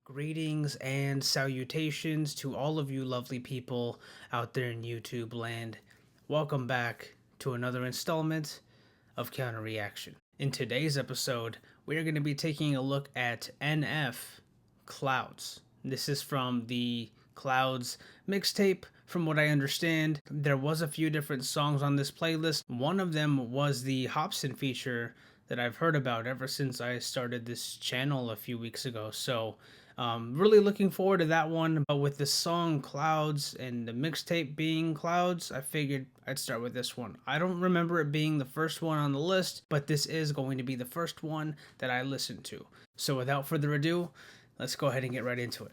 Greetings and salutations to all of you lovely people out there in YouTube land. Welcome back to another installment of Counter Reaction. In today's episode, we are going to be taking a look at NF Clouds. This is from the Clouds mixtape. From what I understand, there was a few different songs on this playlist. One of them was the Hopsin feature that I've heard about ever since I started this channel a few weeks ago. So really looking forward to that one. But with the song Clouds and the mixtape being Clouds, I figured I'd start with this one. I don't remember it being the first one on the list, but this is going to be the first one that I listened to. So without further ado, let's go ahead and get right into it.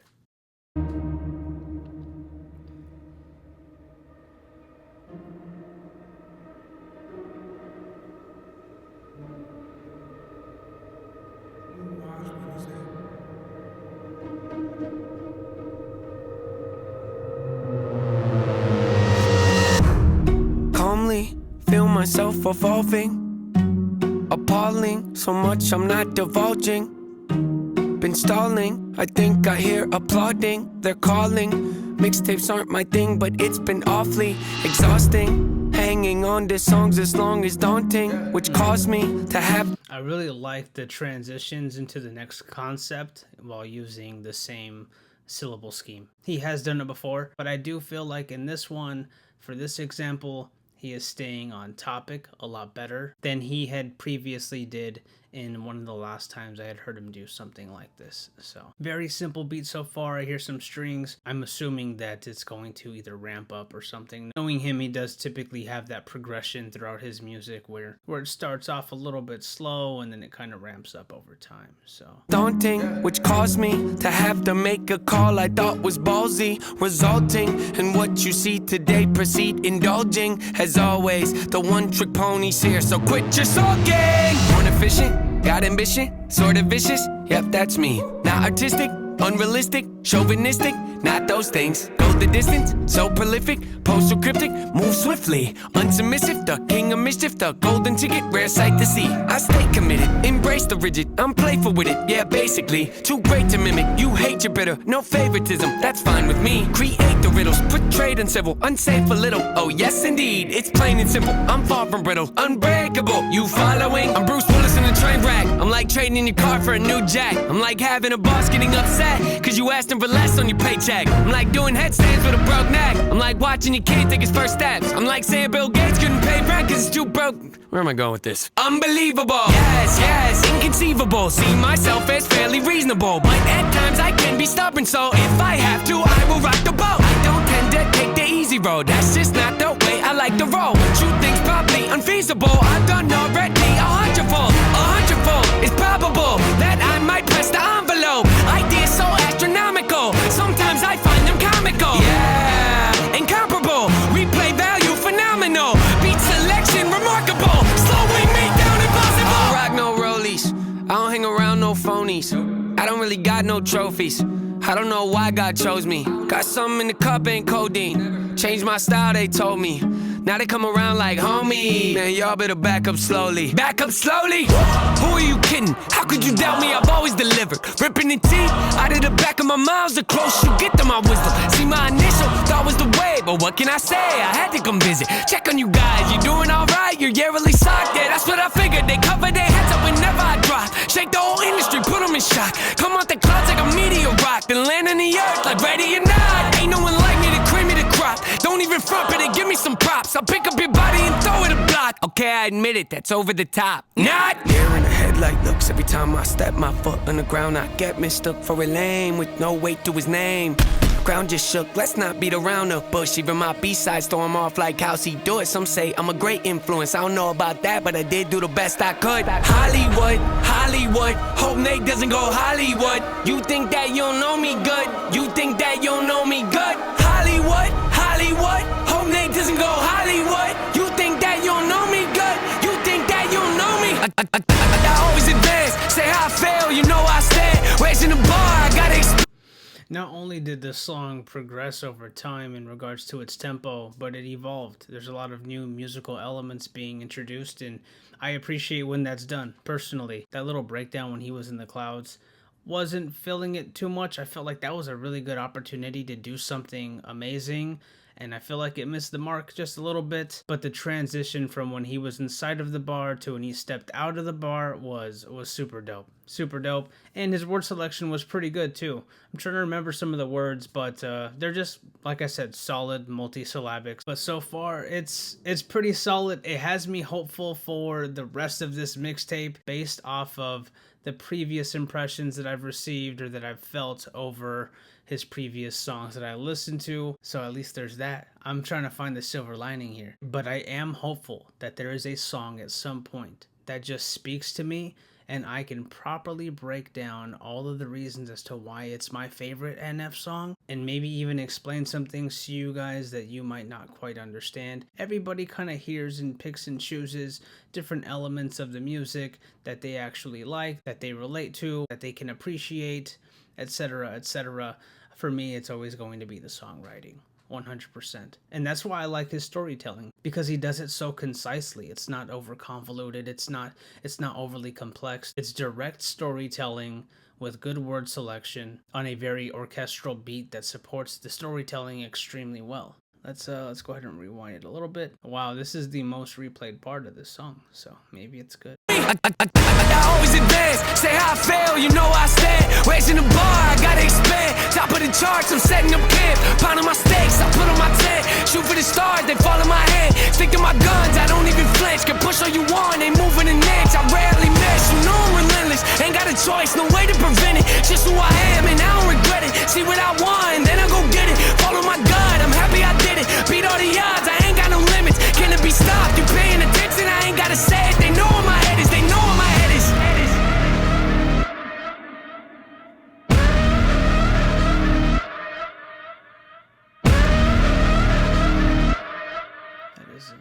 Feel myself evolving, appalling, so much I'm not divulging. Been stalling, I think I hear applauding. They're calling, mixtapes aren't my thing, but it's been awfully exhausting. Hanging on to songs as long as daunting, which caused me to have... I really like the transitions into the next concept while using the same syllable scheme. He has done it before, but I do feel like in this one, for this example, he is staying on topic a lot better than he had previously did in one of the last times I had heard him do something like this. So very simple beat so far. I hear some strings. I'm assuming that it's going to either ramp up or something. Knowing him, he does typically have that progression throughout his music where it starts off a little bit slow and then it kind of ramps up over time. So daunting, which caused me to have to make a call I thought was ballsy, resulting in what you see today. Proceed indulging, as always, the one-trick pony's here, so quit your sulking. Born efficient, got ambition, sort of vicious, yep, that's me. Not artistic, unrealistic, chauvinistic, not those things. Go the distance, so prolific, postal cryptic, move swiftly, unsubmissive, the king of mischief, the golden ticket, rare sight to see. I stay committed, embrace the rigid, I'm playful with it, yeah, basically. Too great to mimic, you hate your bitter, no favoritism, that's fine with me. Create the riddles, portrayed uncivil, unsafe a little, oh yes indeed, it's plain and simple, I'm far from brittle, unbreakable, you following? I'm Bruce Willis in a train wreck, I'm like trading your car for a new jack, I'm like having a boss getting upset, cause you asked him for less on your paycheck, I'm like doing headstands with a broke neck, I'm like watching your kid take his first steps, I'm like saying Bill Gates couldn't pay rent cause it's too broke. Where am I going with this? Unbelievable, yes, inconceivable, see myself as fairly reasonable, but at times I can be stubborn, so if I have to, I will rock the boat. I don't tend to take the easy road, that's just not the way I like to roll. True things probably unfeasible, I've done already a hundredfold it's probable that I might press the envelope. Ideas so astronomical, sometimes I find them comical. Yeah, incomparable, replay value phenomenal, beat selection remarkable, slowing me down impossible. I don't rock no rollies, I don't hang around no phonies, I don't really got no trophies, I don't know why God chose me. Got something in the cup, ain't codeine. Changed my style, they told me. Now they come around like homie. Man, y'all better back up slowly. Back up slowly? Who are you kidding? How could you doubt me? I've always delivered. Ripping the teeth out of the back of my mouth. The closer you get to my wisdom. See, my initial thought was the way, but what can I say? I had to come visit. Check on you guys. You doing alright? You're yearly socked. Yeah, that's what I figured. They cover their heads up whenever I drop. Shake the whole industry, put them in shock. Come out the clouds like a meteor rock, then land on the earth like ready or not. Ain't no one like me to cream me the crop. Don't even front, but they give me some props. I'll pick up your body and throw it a block. Okay, I admit it, that's over the top. Not here in the headlight looks. Every time I step my foot on the ground, I get mistook for a lame with no weight to his name. Ground just shook, let's not beat around the bush. Even my B-sides throw him off like how's he do it. Some say I'm a great influence, I don't know about that, but I did do the best I could. Hollywood, Hollywood, hope Nate doesn't go Hollywood. You think that you don't know me good, you think that you don't know me good. Hollywood, Hollywood, hope Nate doesn't go Hollywood. You think that you don't know me good, you think that you don't know me. I always advance, say how I fail, you know I stand. Raising the bar, I gotta Not only did the song progress over time in regards to its tempo, but it evolved. There's a lot of new musical elements being introduced, and I appreciate when that's done, personally. That little breakdown when he was in the clouds wasn't feeling it too much. I felt like that was a really good opportunity to do something amazing, and I feel like it missed the mark just a little bit. But the transition from when he was inside of the bar to when he stepped out of the bar was super dope. Super dope. And his word selection was pretty good too. I'm trying to remember some of the words, but they're just, like I said, solid multisyllabics. But so far, it's pretty solid. It has me hopeful for the rest of this mixtape based off of the previous impressions that I've received or that I've felt over his previous songs that I listened to. So at least there's that. I'm trying to find the silver lining here. But I am hopeful that there is a song at some point that just speaks to me and I can properly break down all of the reasons as to why it's my favorite NF song, and maybe even explain some things to you guys that you might not quite understand. Everybody kind of hears and picks and chooses different elements of the music that they actually like, that they relate to, that they can appreciate, etc., etc. For me, it's always going to be the songwriting. 100%. And that's why I like his storytelling, because he does it so concisely. It's not over convoluted. It's not overly complex. It's direct storytelling with good word selection on a very orchestral beat that supports the storytelling extremely well. Let's go ahead and rewind it a little bit. Wow, this is the most replayed part of this song, so maybe it's good. I always advance, say how I fail, you know I stand. Raising the bar, I gotta expand. Top of the charts, I'm setting up camp. Pounding my stakes, I put on my tent. Shoot for the stars, they fall in my hand. Stick to my guns, I don't even flinch. Can push all you want, ain't moving an inch. I rarely miss, you know I'm relentless. Ain't got a choice, no way to prevent it. Just who I am, and I don't regret it. See what I want, and then I go get it. Follow my gut, I'm happy I did it. Beat all the odds, I ain't got no limits. Can it be stopped? You paying attention? I ain't gotta say it. They know where my head is. They know where my head is. That is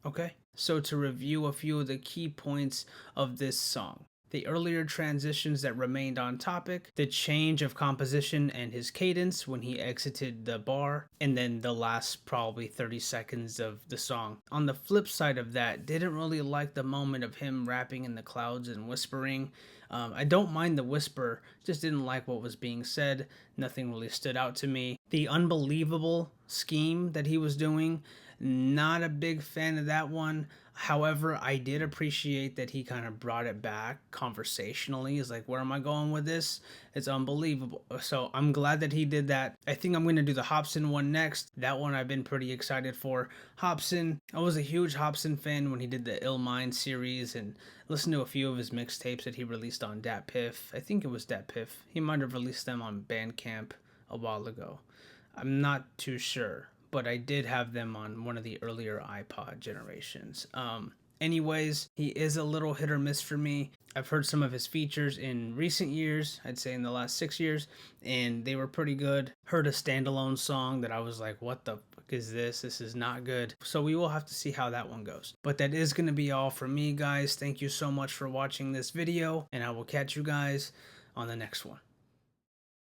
okay. So to review a few of the key points of this song. The earlier transitions that remained on topic, the change of composition and his cadence when he exited the bar, and then the last probably 30 seconds of the song. On the flip side of that, didn't really like the moment of him rapping in the clouds and whispering. I don't mind the whisper, just didn't like what was being said. Nothing really stood out to me. The unbelievable scheme that he was doing, not a big fan of that one. However, I did appreciate that he kind of brought it back conversationally. He's like, where am I going with this? It's unbelievable. So I'm glad that he did that. I think I'm going to do the Hopsin one next. That one I've been pretty excited for. Hopsin, I was a huge Hopsin fan when he did the Ill Mind series and listened to a few of his mixtapes that he released on DatPiff. I think it was DatPiff. He might have released them on Bandcamp a while ago. I'm not too sure, but I did have them on one of the earlier iPod generations. Anyways, he is a little hit or miss for me. I've heard some of his features in recent years, I'd say in the last 6 years, and they were pretty good. Heard a standalone song that I was like, what the fuck is this? This is not good. So we will have to see how that one goes. But that is going to be all from me, guys. Thank you so much for watching this video, and I will catch you guys on the next one.